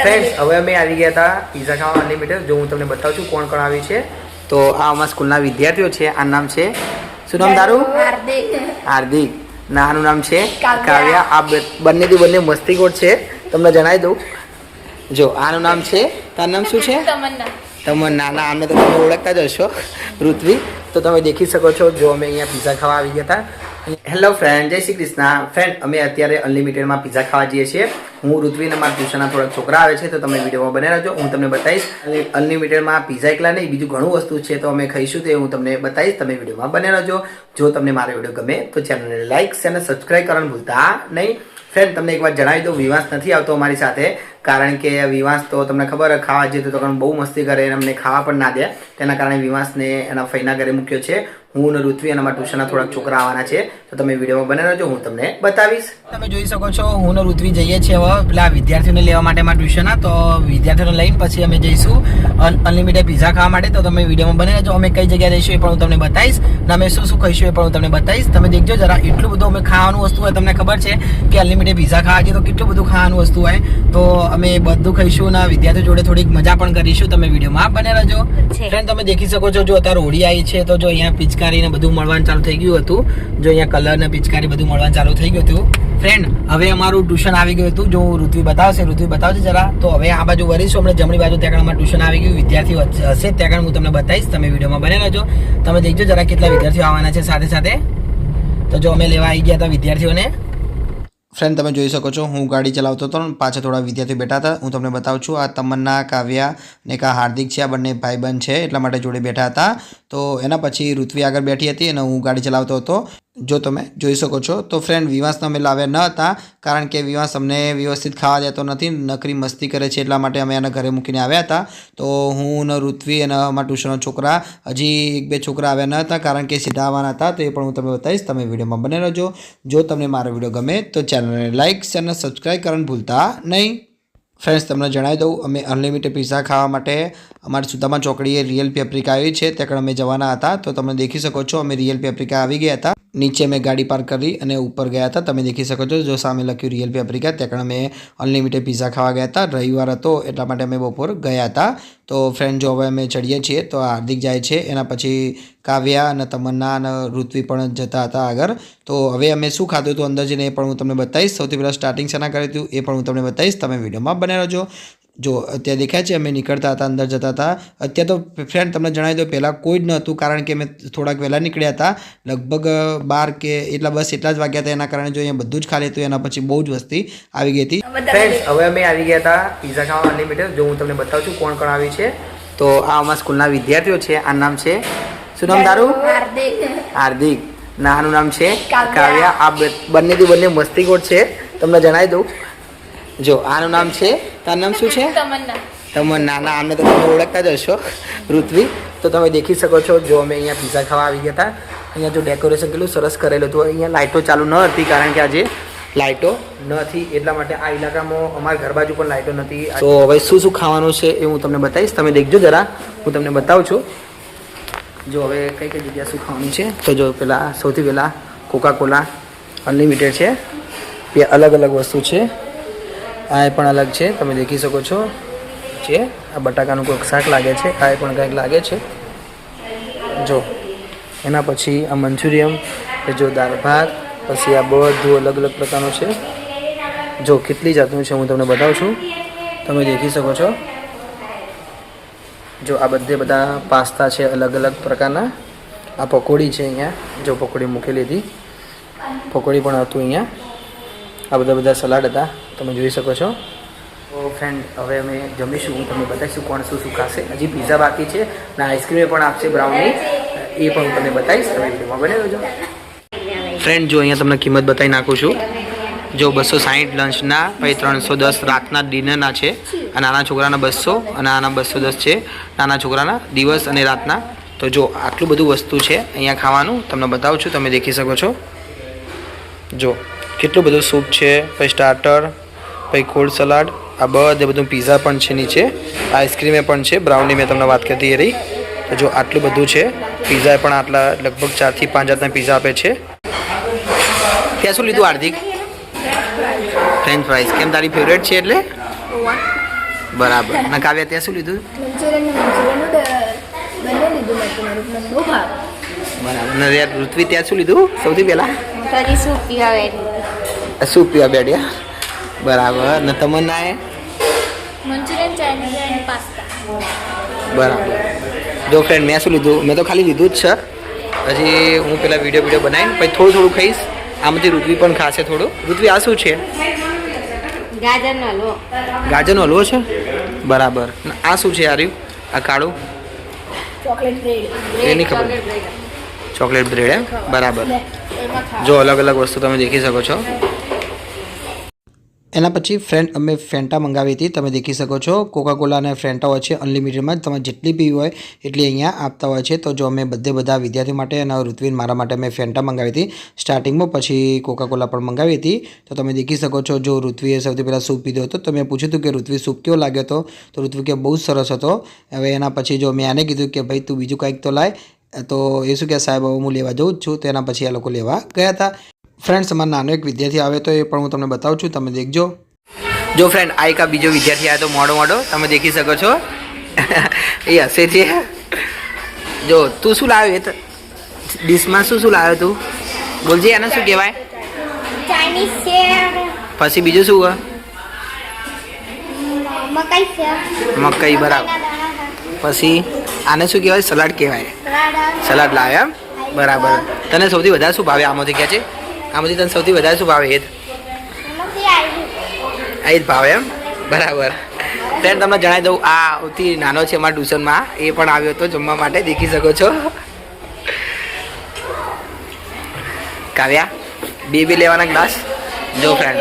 Friends હવે અમે આવી ગયા હતા પીઝા ખાવા અનલિમિટેડ. જો હું તમને બતાવું છું કોણ કોણ આવી છે. તો આ અમારા સ્કૂલના વિદ્યાર્થીઓ છે. આ નામ છે, શું નામ તારું? હાર્દિક. ના આનું નામ છે કાવ્યા. આ બંનેથી બંને મસ્તીખોર છે, તમને જણાવી દઉં. જો આનું નામ છે, તારું નામ શું છે? તમન્ના. ના આમને તો તમે ઓળખતા જ હશો, ઋત્વી. તો તમે દેખી શકો છો. જો અમે અહીંયા પીઝા ખાવા આવી ગયા હતા. હેલો ફ્રેન્ડ, જય શ્રી કૃષ્ણ. ફ્રેન્ડ અમે અત્યારે અનલિમિટેડમાં પીઝા ખાવા જઈએ છીએ. હું ઋત્વી અને મારા ટ્યુશનના થોડાક છોકરા આવે છે, તો તમે વિડીયોમાં બને રહેજો. હું તમને બતાવીશ અનલિમિટેડમાં પીઝા એકલા નહીં, બીજું ઘણું વસ્તુ છે તો અમે ખાઈશું, તે હું તમને બતાવીશ. તમે વિડીયોમાં બને રહેજો. જો તમને મારો વિડીયો ગમે તો ચેનલને લાઈક અને સબસ્ક્રાઈબ કરવાનું ભૂલતા નહીં. ફ્રેન્ડ તમને એક વાર જણાવી દઉં, વિવાસ નથી આવતો અમારી સાથે, કારણ કે વિવાસ તો તમને ખબર ખાવા જઈએ તો બહુ મસ્તી કરે અને અમને ખાવા પણ ના દે. તેના કારણે વિવાસને એના ફઈના ઘરે મૂક્યો છે. હું અને ઋત્વી અને અમારા ટ્યુશનના થોડાક છોકરા આવવાના છે, તો તમે વિડીયોમાં બને રહેજો. હું તમને બતાવીશ. તમે જોઈ શકો છો હું અને ઋત્વી જઈએ છીએ હવે પેલા વિદ્યાર્થીઓને લેવા માટે મારા ટ્યુશનના. તો વિદ્યાર્થીઓને લઈને પછી અમે જઈશું અનલિમિટેડ પીઝા ખાવા માટે. તો તમે વિડીયોમાં બને રહેજો. અમે કઈ જગ્યાએ રહીશું એ પણ હું તમને બતાવીશ, અને અમે શું શું ખાઈશું એ પણ હું તમને બતાવીશ. તમે દેખજો જરા, એટલું બધું અમે ખાવાનું વસ્તુ હોય. તમને ખબર છે કે અનલિમિટેડ પીઝા ખાવા જઈએ તો કેટલું બધું ખાવાનું વસ્તુ હોય. તો અમે બધું ખાઈશું અને વિદ્યાર્થીઓ જોડે થોડીક મજા પણ કરીશું. તમે વિડીયોમાં બને રહેજો. ફ્રેન્ડ તમે દેખી શકો છો, જો અત્યારે હોળી આવી છે તો જો અહીંયા પિચકારી ને બધું મળવાનું ચાલુ થઈ ગયું હતું. જો અહીંયા કલર ને પિચકારી બધું મળવાનું ચાલુ થઈ ગયું હતું. ફ્રેન્ડ હવે અમારું ટ્યુશન આવી ગયું હતું. જો ઋત્વી બતાવશે જરા. તો હવે આ બાજુ વરીશું, હમણાં જમણી બાજુ ત્યાં અમારું ટ્યુશન આવી ગયું. વિદ્યાર્થીઓ હશે ત્યાં હું તમને બતાવીશ. તમે વિડીયોમાં બને રહેજો. તમે દેખજો જરા કેટલા વિદ્યાર્થીઓ આવવાના છે સાથે સાથે. તો જો અમે લેવા આવી ગયા હતા વિદ્યાર્થીઓને. ફ્રેન્ડ તમે જોઈ શકો છો હું ગાડી ચલાવતો હતો, પાછળ થોડા વિદ્યાર્થીઓ બેઠા હતા. હું તમને બતાવું છું. આ તમન્ના, કાવ્યા ને કા હાર્દિક છે. આ બંને ભાઈબંધ છે, એટલા માટે જોડે બેઠા હતા. તો એના પછી ઋત્વી આગળ બેઠી હતી અને હું ગાડી ચલાવતો હતો, જો તમે જોઈ શકો છો. તો ફ્રેન્ડ વિવાસને અમે લાવ્યા ન હતા, કારણ કે વિવાસ અમને વ્યવસ્થિત ખાવા દેતો નથી, નકરી મસ્તી કરે છે, એટલા માટે અમે એના ઘરે મૂકીને આવ્યા હતા. તો હું ને ઋત્વી અને અમારા ટ્યુશનના છોકરા, હજી એક બે છોકરા આવ્યા ન હતા, કારણ કે સીધા આવવાના હતા. તો એ પણ હું તમને બતાવીશ. તમે વિડીયોમાં બને રહેજો. જો તમને મારો વિડીયો ગમે તો ચેનલને લાઈક અને સબસ્ક્રાઈબ કરવાનું ભૂલતા નહીં. ફ્રેન્ડ્સ તમને જણાવી દઉં, અમે અનલિમિટેડ પીઝા ખાવા માટે અમારી સુદામા ચોકડીએ રિયલ પેપ્રિકા આવી છે, ત્યાં અમે જવાના હતા. તો તમે દેખી શકો છો અમે રિયલ પેપ્રિકા આવી ગયા હતા. નીચે મેં ગાડી પાર્ક કરી અને ઉપર ગયા હતા. તમે દેખી શકો છો, જો સામે લખ્યું રિયલ પેપ્રિકા, ત્યાં અમે અનલિમિટેડ પીઝા ખાવા ગયા હતા. રવિવાર હતો એટલા માટે અમે બપોર ગયા હતા. તો ફ્રેન્ડ જો હવે અમે ચડીએ છીએ તો હાર્દિક જાય છે, એના પછી કાવ્યા અને તમન્ના અને ઋત્વી પણ જતા હતા આગળ. તો હવે અમે શું ખાધું હતું અંદર જઈને એ પણ હું તમને બતાવીશ. સૌથી પહેલાં સ્ટાર્ટિંગ શેના કર્યું હતું એ પણ હું તમને બતાવીશ. તમે વિડીયોમાં બને રહેજો. જો અત્યારે દેખાય છે અમે નીકળતા હતા, અંદર જતા હતા. અત્યારે તો ફ્રેન્ડ તમને જણાવી દો, પહેલાં કોઈ જ નહોતું, કારણ કે અમે થોડાક વહેલા નીકળ્યા હતા. લગભગ 12 કે બસ એટલા જ વાગ્યા હતા. એના કારણે જો અહીંયા બધું જ ખાલી હતું. એના પછી બહુ જ વસ્તી આવી ગઈ હતી. ફ્રેન્ડ્સ હવે અમે આવી ગયા હતા પીઝા ખાવા અનલિમિટેડ. જો હું તમને બતાવું છું કોણ કોણ આવી છે. તો આ અમારા સ્કૂલના વિદ્યાર્થીઓ છે. આ નામ છે, શું નામ તારું? હાર્દિક. ના આનું નામ છે કાવ્યા. આ બંનેથી બંને મસ્તીખોર છે, તમને જણાવી દઉં. જો આનું નામ છે, તારું નામ શું છે? તમન્ના. ના આમને તો તમે ઓળખતા જ હશો, ઋત્વી. તો તમે દેખી શકો છો. જો અમે અહીંયા પીઝા ખાવા આવી ગયા હતા. અહીંયા જો ડેકોરેશન કેટલું સરસ કરેલું હતું. અહીંયા લાઇટો ચાલુ ન હતી, કારણ કે આજે લાઇટો નથી, એટલા માટે આ ઇલાકામાં અમારા ઘર બાજુ પણ લાઇટો નથી. તો હવે શું શું ખાવાનું છે એ હું તમને બતાવીશ. તમે દેખજો જરા, હું તમને બતાવું છું. જો હવે કઈ કઈ જગ્યાએ શું ખાવાનું છે. તો જો પહેલાં સૌથી પહેલાં કોકાકોલા અનલિમિટેડ છે. એ અલગ અલગ વસ્તુ છે. આ પણ અલગ છે, તમે દેખી શકો છો. છે આ બટાકાનું કોઈક શાક લાગે છે. આ પણ કંઈક લાગે છે. જો એના પછી આ મંચુરિયમ, જો દાળ ભાત, પછી આ બધું અલગ અલગ પ્રકારનું છે. જો કેટલી જાતનું છે હું તમને બતાવું છું. તમે દેખી શકો છો. જો આ બધા પાસ્તા છે અલગ અલગ પ્રકારના. આ પકોડી છે અહીંયા. જો પકોડી મૂકેલી હતી, પકોડી પણ હતું અહીંયા. આ બધા સલાડ હતા, તમે જોઈ શકો છો. તો ફ્રેન્ડ હવે અમે જમીશું. હું તમને બતાવીશું કોણ શું શું ખાશે. હજી પીઝા બાકી છે અને આઈસ્ક્રીમ પણ આપશે, બ્રાઉની, એ પણ હું તમને બતાવીશ. તમે વિડીયોમાં બને રહેજો. ફ્રેન્ડ જો અહીંયા તમને કિંમત બતાવી નાખું છું. જો 260 લંચના, પછી 310 રાતના ડિનરના છે. આ નાના છોકરાના 200 અને આના 210 છે, નાના છોકરાના દિવસ અને રાતના. તો જો આટલું બધું વસ્તુ છે અહીંયા ખાવાનું, તમને બતાવું છું. તમે દેખી શકો છો. જો કેટલું બધું સૂપ છે, પછી સ્ટાર્ટર, પછી કોલ્ડ સલાડ, આ બધું પીઝા પણ છે નીચે, આઈસ્ક્રીમે પણ છે, બ્રાઉની મેં તમને વાત કરતી એ રહી. તો જો આટલું બધું છે. પીઝા પણ આટલા લગભગ 4 થી 5 જાતના પીઝા આપે છે. ત્યાં શું લીધું હાર્દિક? French fries. કેમ તારી ફેવરેટ છે એટલે? બરાબર. ના કાવ્યા ત્યાં શું લીધું? બરાબર. ને ઋત્વી ત્યાં શું લીધું સૌથી પહેલા? સૂપ પીવા બેઠ્યા. બરાબર. ને તમન્નાએ મંચુરિયન, ચાઇનીઝ અને પાસ્તા. બરાબર. જો ફ્રેન્ડ મેં શું લીધું? મેં તો ખાલી લીધું જ છે. હજી હું પેલા વિડીયો બનાવીને પછી થોડું ખાઈશ. આમાંથી ઋત્વી પણ ખાશે થોડું. ઋત્વી આ શું છે? ગાજરનો હલવો. ગાજરનો હલવો છે. બરાબર. આ શું છે આર્યું? આ કાળું ચોકલેટ બ્રેડ. એ નહીં ખબર. ચોકલેટ બ્રેડ એમ. બરાબર. જો અલગ અલગ વસ્તુ તમે દેખી શકો છો. એના પછી ફ્રેન્ડ અમે ફેન્ટા મંગાવી હતી. તમે દેખી શકો છો કોકાકોલા અને ફેન્ટા હોય છે અનલિમિટેડમાં. તમે જેટલી પીવી હોય એટલી અહીંયા આપતા હોય છે. તો જો અમે બધા વિદ્યાર્થીઓ માટે અને ઋત્વિન મારા માટે મેં ફેન્ટા મંગાવી હતી સ્ટાર્ટિંગમાં. પછી કોકાકોલા પણ મંગાવી હતી. તો તમે દેખી શકો છો જો ઋત્વીએ સૌથી પહેલાં સૂપ પીધો હતો. તો મેં પૂછ્યું હતું કે ઋત્વી સૂપ કેવો લાગ્યો હતો? તો ઋત્વી કે બહુ સરસ હતો. હવે એના પછી જો મેં આને કીધું કે ભાઈ તું બીજું કંઈક તો લાય. તો એ શું કે સાહેબ હું લેવા જઉં જ છું. તો એના પછી આ લોકો લેવા ગયા હતા. ફ્રેન્ડ્સ અમારો નાનો એક વિદ્યાર્થી આવે તો એ પણ હું તમને બતાવું છું. તમે દેખજો. જો ફ્રેન્ડ આ એક બીજો વિદ્યાર્થી આવ્યો તો મોડો તમે દેખી શકો છો. એ હસે છે. જો તું શું લાવ્યો? એ તો ડીશમાં શું લાવ્યો તું? બોલજે આને શું કહેવાય? ચાઇનીઝ છે. પછી બીજું શું હોય? મકાઈ છે. મકાઈ. બરાબર. પછી આને શું કહેવાય? સલાડ કહેવાય. સલાડ લાવ્યા એમ. બરાબર. તને સૌથી વધારે શું ભાવે આમાંથી? ક્યાં છે આમાંથી તને સૌથી વધારે શું ભાવે? એ જ ભાવે એમ. બરાબર. ફ્રેન્ડ તમને જણાવી દઉં આ સૌથી નાનો છે અમારા ટ્યુશનમાં. એ પણ આવ્યો હતો જમવા માટે. દેખી શકો છો. કાવ્યા બે લેવાના ગ્લાસ. જો ફ્રેન્ડ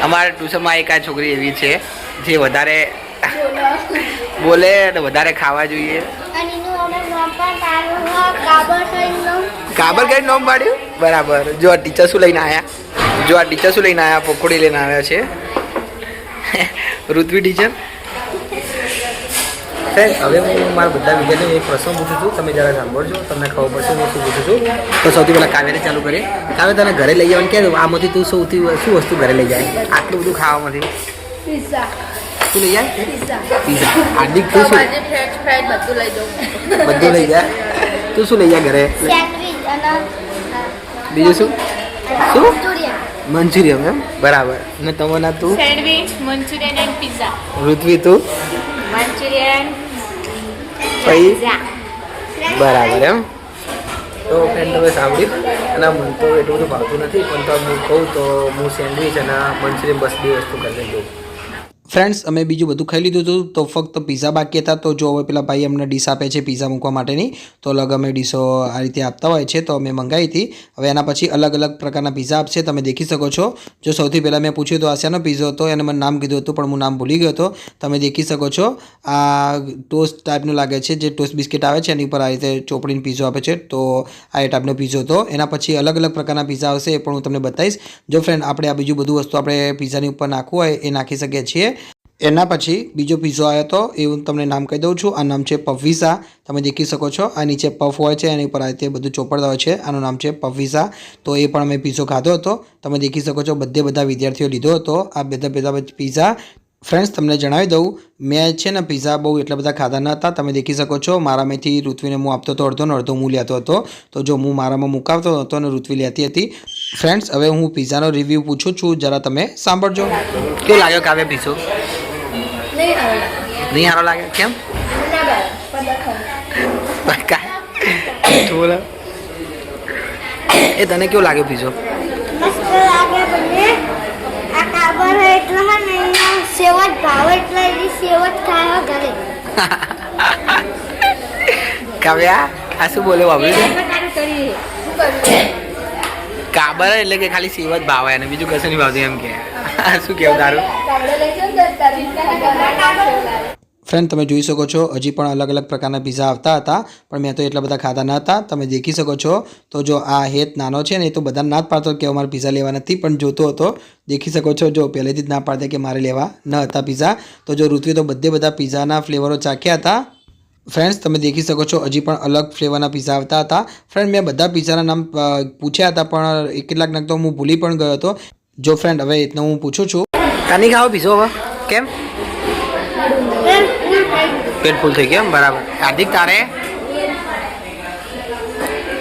અમારા ટ્યુશનમાં એક આ છોકરી એવી છે જે વધારે બોલે અને વધારે ખાવા જોઈએ. કાબર કઈ નામ પાડ્યું? બરાબર. જો આ ટીચર શું લઈને આવ્યા? પકોડી લઈને આવ્યા છે ઋત્વી ટીચર. હવે હું મારા બધા વિદ્યાર્થીઓને એક પ્રશ્ન પૂછું છું. તમે જરા સાંભળજો. તમને ખબર પડશે હું શું પૂછું છું. તો સૌથી પહેલાં કાવ્યાને ચાલુ કરીએ. કાવ્ય તને ઘરે લઈ જવાનું ક્યારે? આમાંથી તું શું વસ્તુ ઘરે લઈ જાય આટલું બધું ખાવામાંથી? શું લઈ જાય? પીઝા. હાર્દિક તું શું? બધું લઈ જાય. તું શું લઈ જાય ઘરે? બીજું શું? મંચુરિયન એમ. બરાબર. ને તમારા તું? Sandwich, manchurian and pizza. Ritvi તું? મંચુરિયન. બરાબર એમ. તો ફ્રેન્ડ તમે સાંભળ્યું. અને મને તો એટલું બધું ભાવતું નથી પણ તો હું કહું તો હું સેન્ડવિચ અને મંચુરિયન બસ 2 વસ્તુ કરી દઉં. ફ્રેન્ડ્સ અમે બીજું બધું ખાઈ લીધું હતું. તો ફક્ત પીઝા બાકી હતા. તો જો હવે પેલા ભાઈ અમને ડીશ આપે છે પીઝા મૂકવા માટેની. તો અલગ અમે ડીશો આ રીતે આપતા હોય છે. તો અમે મંગાવી હતી. હવે એના પછી અલગ અલગ પ્રકારના પીઝા આપશે. તમે દેખી શકો છો. જો સૌથી પહેલાં મેં પૂછ્યું તો આ શેનો પીઝો હતો? એને મને નામ કીધું હતું પણ હું નામ ભૂલી ગયો હતો. તમે દેખી શકો છો આ ટોસ્ટ ટાઈપનું લાગે છે. જે ટોસ્ટ બિસ્કિટ આવે છે એની ઉપર આ રીતે ચોપડીને પીઝો આપે છે. તો આ એ ટાઈપનો પીઝો હતો. એના પછી અલગ અલગ પ્રકારના પીઝા આવશે એ પણ હું તમને બતાવીશ. જો ફ્રેન્ડ આપણે આ બીજું બધું વસ્તુ આપણે પીઝાની ઉપર નાખવું હોય એ નાખી શકીએ છીએ. એના પછી બીજો પીઝો આવ્યો હતો એ હું તમને નામ કહી દઉં છું. આ નામ છે પફીઝા. તમે દેખી શકો છો આ નીચે પફ હોય છે એની ઉપર આ રીતે બધું ચોપડતા હોય છે. આનું નામ છે પફીઝા. તો એ પણ અમે પીઝો ખાધો હતો. તમે દેખી શકો છો બધા વિદ્યાર્થીઓ લીધો હતો આ બધા પીઝા. ફ્રેન્ડ્સ તમને જણાવી દઉં મેં છે ને પીઝા બહુ એટલા બધા ખાધા ન હતા. તમે દેખી શકો છો મારામાંથી ઋત્વીને હું આપતો હતો અડધો ને અડધો હું લેતો હતો. તો જો હું મારામાં મુકાવતો હતો અને ઋત્વી લેતી હતી. ફ્રેન્ડ્સ હવે હું પીઝાનો રિવ્યૂ પૂછું છું જરા તમે સાંભળજો. કેવો લાગ્યો કાવ્ય પીઝો? નહીં સારો લાગે. કેમ? એ તને કેવો લાગ્યો પીઝો? કાવ્યા આ શું બોલે બાબુ? કાબર એટલે કે ખાલી સેવ જ ભાવે અને બીજું કશું નહીં ભાવતું એમ કે. શું કેવું તારું? ફ્રેન્ડ તમે જોઈ શકો છો હજી પણ અલગ અલગ પ્રકારના પીઝા આવતા હતા પણ મેં તો એટલા બધા ખાધા ન હતા. તમે દેખી શકો છો. તો જો આ હેત નાનો છે ને એ તો બધા ના જ પાડતો કે અમારે પીઝા લેવા નથી પણ જોતો હતો. દેખી શકો છો જો પહેલેથી જ ના પાડતા કે મારે લેવા ન હતા પીઝા. તો જો ઋત્વી તો બધા પીઝાના ફ્લેવરો ચાખ્યા હતા. ફ્રેન્ડ્સ તમે દેખી શકો છો હજી પણ અલગ ફ્લેવરના પીઝા આવતા હતા. ફ્રેન્ડ મેં બધા પીઝાના નામ પૂછ્યા હતા પણ કેટલાક નામ તો હું ભૂલી પણ ગયો હતો. જો ફ્રેન્ડ હવે એટલું હું પૂછું છું. કાની ખાઓ પીઝો હવે? કેમ? પેટ ફૂલ થઈ ગયું એમ બરાબર. હાર્દિક તારે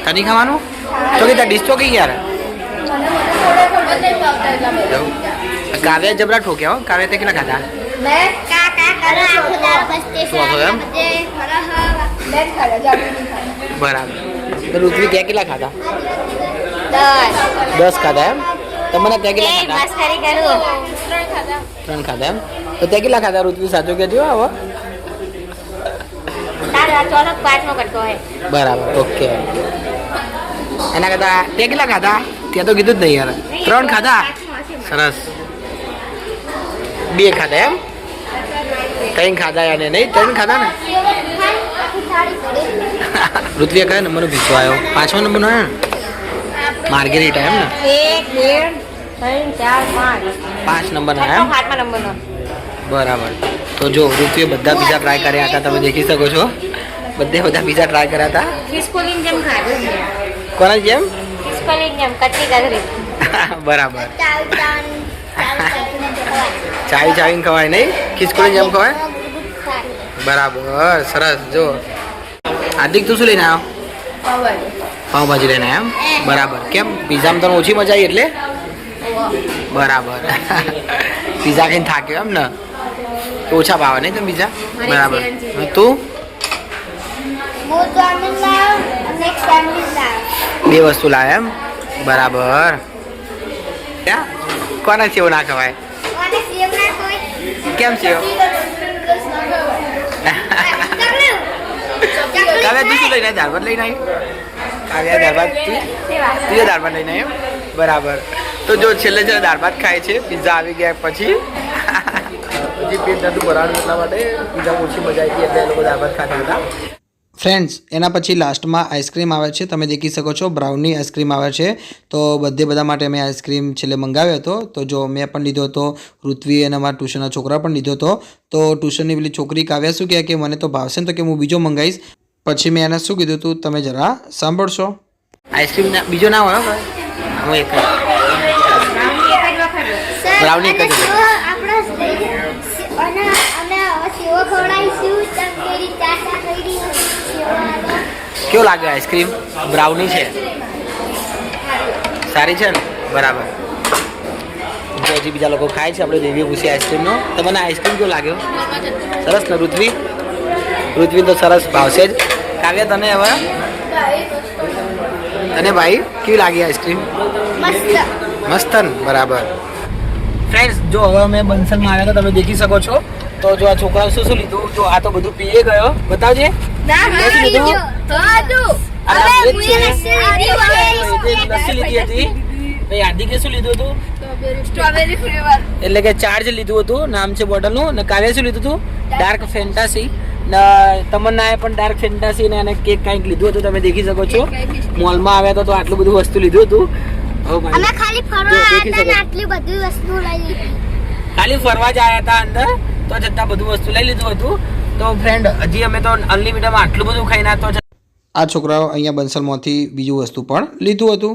તને ખાવાનું તો કે ડીશ તો કઈ યાર કાવ્યા જબરા ઠોક્યા હો. કાવ્યા તે કેટલા ખાધા? બરાબર. તો ઋત્વી ત્યાં કેટલા ખાધા? 10 ખાધા એમ. તમને ત્યાં કેટલા ખાધા? 3 ખાધા એમ. તો ત્યાં કેટલા ખાધા ઋત્વી સાચું કહેજો હવે. બરાબર ઓકે. એના કરતા તે કેટલા ખાધા? ત્યાં તો કીધું જ નહીં યાર. 3 ખાધા. સરસ. 2 ખાધા એમ. 3 ખાધા યાર નહીં 3 ખાધા ને. ઋત્વિયા કયા નંબરનો પીછો આવ્યો? 5મો નંબરનો હે માર્ગેરીટા એમ ને. 1 2 3 4 5 નંબરનો એમ. બરાબર. તો જો ઋત્વિએ બધા પીઝા ટ્રાય કર્યા હતા, તમે દેખી શકો છો. બધા પીઝા ટ્રાય કર્યા હતા. કોના જેમ? બરાબર. ચાવીને ખવાય નહીં, ખિસકોલી જેમ ખવાય. બરાબર સરસ. જો હાર્દિક તું શું લઈને આવ્યો? પાવભાજી લઈને આવ્યો એમ. બરાબર. કેમ પીઝામાં તને ઓછી મજા આવી એટલે? બરાબર. પીઝા ખાઈને થાક્યો એમ ને? ઓછા ભાવે નહીં તમે પીઝા? બરાબર. તું? 2 વસ્તુ લાવ્યા એમ. બરાબર. કોને સેવ ના ખવાય? કેમ સેવ? કાવ્યા તું શું લઈને દાળ ભાત લઈને આવી? કાવ્યા દાળ ભાત તું દાળ ભાત લઈને આવ્યો. બરાબર. તો જો છેલ્લે દાળ ભાત ખાય છે પીઝા આવી ગયા પછી. હજી પેટ નતું ભરાણું એટલા માટે પીઝા ઓછી મજા આવી એટલે એ લોકો દાળ ભાત ખાતા હતા. ફ્રેન્ડ્સ એના પછી લાસ્ટમાં આઈસ્ક્રીમ આવે છે. તમે દેખી શકો છો બ્રાઉની આઈસ્ક્રીમ આવે છે. તો બધા માટે મેં આઈસ્ક્રીમ છેલ્લે મંગાવ્યો હતો. તો જો મેં પણ લીધો હતો, ઋત્વી અને અમારા ટ્યુશનના છોકરા પણ લીધો હતો. તો ટ્યુશનની પેલી છોકરી કાવ્યા શું કહે કે મને તો ભાવશે ને તો કે હું બીજો મંગાવીશ. પછી મેં એને શું કીધું હતું તમે જરા સાંભળશો. આઈસ્ક્રીમ બીજો ના હોય હું એક બ્રાઉની એક જ કેવો લાગે આઈસ્ક્રીમ? બ્રાઉની છે, સારી છે ને? બરાબર. હજી બીજા લોકો ખાય છે. આપણે દેવી પૂછી આઈસ્ક્રીમનો. તમને આઈસ્ક્રીમ કેવો લાગ્યો? સરસ ને ઋત્વી? ઋત્વી તો સરસ ભાવશે જ. કાવ્યા તને હવે તને ભાઈ કેવી લાગી આઈસ્ક્રીમ? મસ્ત ને? બરાબર. ફ્રેન્ડ્સ જો હવે અમે બંસલમાં આવ્યા તો તમે દેખી શકો છો. તો જો આ છોકરાઓ શું શું લીધું? જો આ તો બધું પીએ ગયો. બતાવજે. લસ્સી લીધી હતી. હાર્દિકે શું લીધું હતું? સ્ટ્રોબેરી ફ્લેવર એટલે કે ચાર્જ લીધું હતું, નામ છે બોટલનું. ને કાવ્યા શું લીધું હતું? Dark fantasy. તમન્નાએ પણ ડાર્ક ફેન્ટાસી ને કેક કંઈક લીધું હતું. તમે દેખી શકો છો. મોલમાં આવ્યા તો આટલું બધું વસ્તુ લીધું હતું. ખાલી ફરવા જ આવ્યા હતા અંદર તો જતા બધું વસ્તુ લઈ લીધું હતું. તો ફ્રેન્ડ હજી અમે તો અનલિમિટેડમાં આટલું બધું ખાઈને તો આ છોકરાઓ અહીંયા બંસલમાંથી બીજું વસ્તુ પણ લીધું હતું.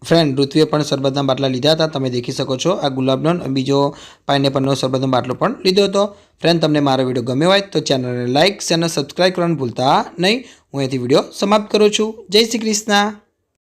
ફ્રેન્ડ ઋત્વીએ પણ શરબતના બાટલા લીધા હતા. તમે દેખી શકો છો. આ ગુલાબનો બીજો પાઇનેપલનો શરબતનો બાટલો પણ લીધો હતો. ફ્રેન્ડ તમને મારો વિડીયો ગમ્યો હોય તો ચેનલને લાઇક અને સબસ્ક્રાઈબ કરવાનું ભૂલતા નહીં. હું અહીંથી વિડીયો સમાપ્ત કરું છું. જય શ્રી કૃષ્ણ.